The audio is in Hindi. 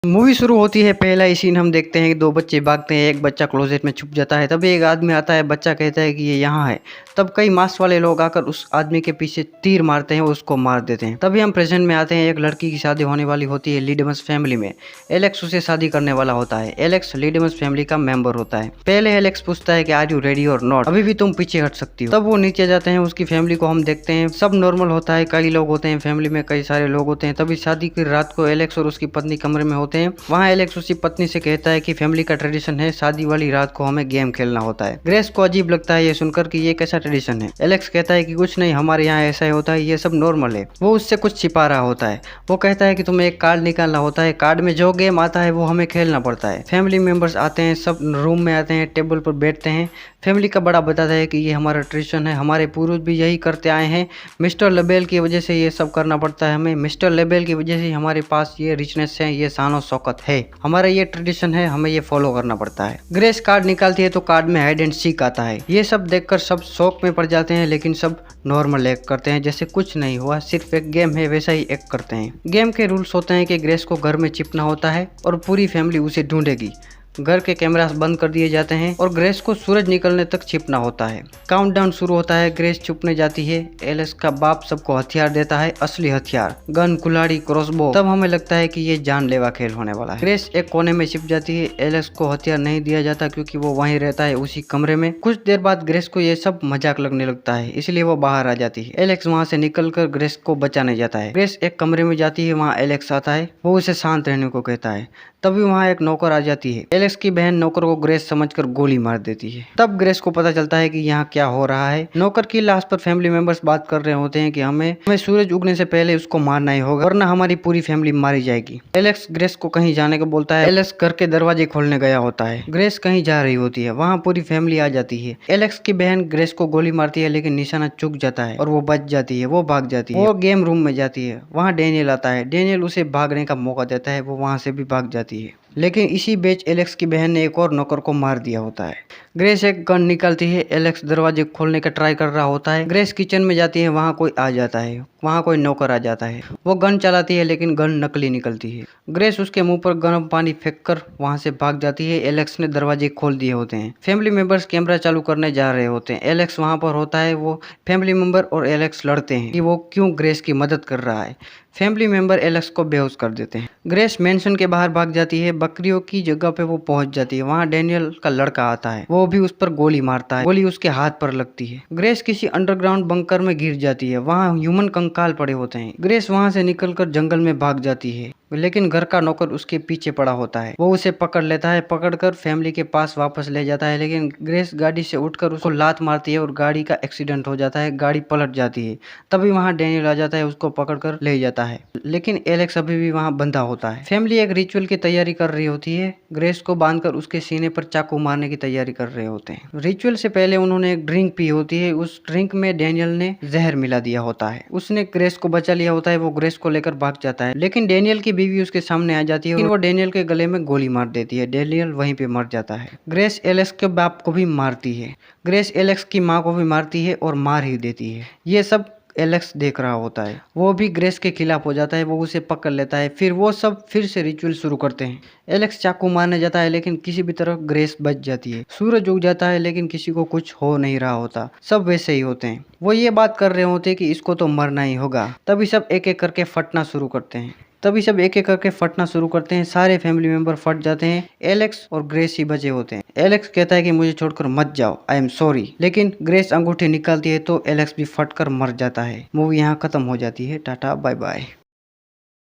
मूवी शुरू होती है। पहला ही सीन हम देखते हैं कि दो बच्चे भागते हैं, एक बच्चा क्लोजेट में छुप जाता है। तभी एक आदमी आता है, बच्चा कहता है कि ये यहाँ है। तब कई मास्क वाले लोग आकर उस आदमी के पीछे तीर मारते हैं और उसको मार देते हैं। तभी हम प्रेजेंट में आते हैं। एक लड़की की शादी होने वाली होती है लीडेमस फैमिली में। एलेक्स उसे शादी करने वाला होता है। एलेक्स लीडेमस फैमिली का मेंबर होता है। पहले एलेक्स पूछता है कि आर यू रेडी और नॉट, अभी भी तुम पीछे हट सकती हो। तब वो नीचे जाते हैं, उसकी फैमिली को हम देखते हैं। सब नॉर्मल होता है, कई लोग होते हैं फैमिली में, कई सारे लोग होते हैं। तभी शादी की रात को एलेक्स और उसकी पत्नी कमरे में होते हैं। वहाँ एलेक्स उसकी पत्नी से कहता है कि फैमिली का ट्रेडिशन है, शादी वाली रात को हमें गेम खेलना होता है। ग्रेस को अजीब लगता है ये सुनकर कि ये कैसा ट्रेडिशन है। एलेक्स कहता है कि कुछ नहीं, हमारे यहाँ ऐसा ही होता है, ये सब नॉर्मल है। वो उससे कुछ छिपा रहा होता है। वो कहता है कि तुम्हें एक कार्ड निकालना होता है, कार्ड में जो गेम आता है वो हमें खेलना पड़ता है। फैमिली मेंबर्स आते हैं, सब रूम में आते हैं, टेबल पर बैठते हैं। फैमिली का बड़ा बताता है कि ये हमारा ट्रेडिशन है, हमारे पूर्वज भी यही करते आए हैं। मिस्टर लेबेल की वजह से ये सब करना पड़ता है हमें। मिस्टर लेबेल की वजह से हमारे पास ये रिचनेस है, ये शान शौकत है, हमारा ये ट्रेडिशन है, हमें ये फॉलो करना पड़ता है। ग्रेस कार्ड निकालती है तो कार्ड में हाइड एंड सीक आता है। ये सब देखकर सब शौक में पड़ जाते हैं, लेकिन सब नॉर्मल एक्ट करते हैं, जैसे कुछ नहीं हुआ, सिर्फ एक गेम है वैसा ही एक्ट करते हैं। गेम के रूल्स होते हैं कि ग्रेस को घर में छिपना होता है और पूरी फैमिली उसे ढूंढेगी। घर के कैमरास बंद कर दिए जाते हैं और ग्रेस को सूरज निकलने तक छिपना होता है। काउंटडाउन शुरू होता है, ग्रेस छुपने जाती है। एलेक्स का बाप सबको हथियार देता है, असली हथियार, गन, कुल्हाड़ी, क्रॉसबो। तब हमें लगता है कि ये जानलेवा खेल होने वाला है। ग्रेस एक कोने में छिप जाती है। एलेक्स को हथियार नहीं दिया जाता क्योंकि वो वहीं रहता है, उसी कमरे में। कुछ देर बाद ग्रेस को ये सब मजाक लगने लगता है, इसलिए वो बाहर आ जाती है। एलेक्स वहाँ से निकलकर ग्रेस को बचाने जाता है। ग्रेस एक कमरे में जाती है, वहाँ एलेक्स आता है। वो उसे शांत रहने को कहता है। तभी वहाँ एक नौकर आ जाती है। एलेक्स की बहन नौकर को ग्रेस समझकर गोली मार देती है। तब ग्रेस को पता चलता है कि यहाँ क्या हो रहा है। नौकर की लाश पर फैमिली मेंबर्स बात कर रहे होते हैं कि हमें सूरज उगने से पहले उसको मारना ही होगा, वरना हमारी पूरी फैमिली मारी जाएगी। एलेक्स ग्रेस को कहीं जाने को बोलता है। एलेक्स घर के दरवाजे खोलने गया होता है। ग्रेस कहीं जा रही होती है, वहाँ पूरी फैमिली आ जाती है। एलेक्स की बहन ग्रेस को गोली मारती है, लेकिन निशाना चूक जाता है और वो बच जाती है। वो भाग जाती है। वो गेम रूम में जाती है, वहाँ डेनियल आता है। डेनियल उसे भागने का मौका देता है, वो वहाँ से भी भाग जाती है। लेकिन इसी बीच एलेक्स की बहन ने एक और नौकर को मार दिया होता है। ग्रेस एक गन निकालती है। एलेक्स दरवाजे खोलने का ट्राई कर रहा होता है। ग्रेस किचन में जाती है, वहाँ कोई आ जाता है, वहाँ कोई नौकर आ जाता है। वो गन चलाती है, लेकिन गन नकली निकलती है। ग्रेस उसके मुंह पर गर्म पानी फेंककर वहाँ से भाग जाती है। एलेक्स ने दरवाजे खोल दिए होते हैं। फैमिली मेंबर्स कैमरा चालू करने जा रहे होते हैं। एलेक्स वहाँ पर होता है। वो फैमिली मेंबर और एलेक्स लड़ते हैं कि वो क्यों ग्रेस की मदद कर रहा है। फैमिली मेंबर एलेक्स को बेहोश कर देते हैं। ग्रेस मेंशन के बाहर भाग जाती है। बकरियों की जगह पे वो पहुंच जाती है। वहाँ डेनियल का लड़का आता है, वो भी उस पर गोली मारता है। गोली उसके हाथ पर लगती है। ग्रेस किसी अंडरग्राउंड बंकर में गिर जाती है, वहाँ ह्यूमन कंकाल पड़े होते हैं। ग्रेस वहाँ से निकलकर जंगल में भाग जाती है, लेकिन घर का नौकर उसके पीछे पड़ा होता है। वो उसे पकड़ लेता है, पकड़कर फैमिली के पास वापस ले जाता है। लेकिन ग्रेस गाड़ी से उठकर उसको लात मारती है और गाड़ी का एक्सीडेंट हो जाता है, गाड़ी पलट जाती है। तभी वहाँ डेनियल आ जाता है, उसको पकड़कर ले जाता है, लेकिन एलेक्स अभी भी वहाँ बंधा होता है। फैमिली एक रिचुअल की तैयारी कर रही होती है। ग्रेस को बांधकर उसके सीने पर चाकू मारने की तैयारी कर रहे होते हैं। रिचुअल से पहले उन्होंने एक ड्रिंक पी होती है। उस ड्रिंक में डेनियल ने जहर मिला दिया होता है। उसने ग्रेस को बचा लिया होता है। वो ग्रेस को लेकर भाग जाता है, लेकिन डेनियल की बीवी उसके सामने आ जाती है, लेकिन वो डेनियल के गले में गोली मार देती है। डेनियल वहीं पे मर जाता है। ग्रेस एलेक्स के बाप को भी मारती है। ग्रेस एलेक्स की माँ को भी मारती है और मार ही देती है। ये सब एलेक्स देख रहा होता है। वो भी ग्रेस के खिलाफ हो जाता है, वो उसे पकड़ लेता है। फिर वो सब फिर से रिचुअल शुरू करते हैं। एलेक्स चाकू मारने जाता है, लेकिन किसी भी तरह ग्रेस बच जाती है। सूरज उग जाता है, लेकिन किसी को कुछ हो नहीं रहा होता, सब वैसे ही होते हैं। वो ये बात कर रहे होते हैं कि इसको तो मरना ही होगा। तभी सब एक एक करके फटना शुरू करते हैं। सारे फैमिली मेंबर फट जाते हैं। एलेक्स और ग्रेस ही बचे होते हैं। एलेक्स कहता है कि मुझे छोड़कर मत जाओ, आई एम सॉरी, लेकिन ग्रेस अंगूठी निकालती है तो एलेक्स भी फट कर मर जाता है। मूवी यहाँ खत्म हो जाती है। Tata bye bye.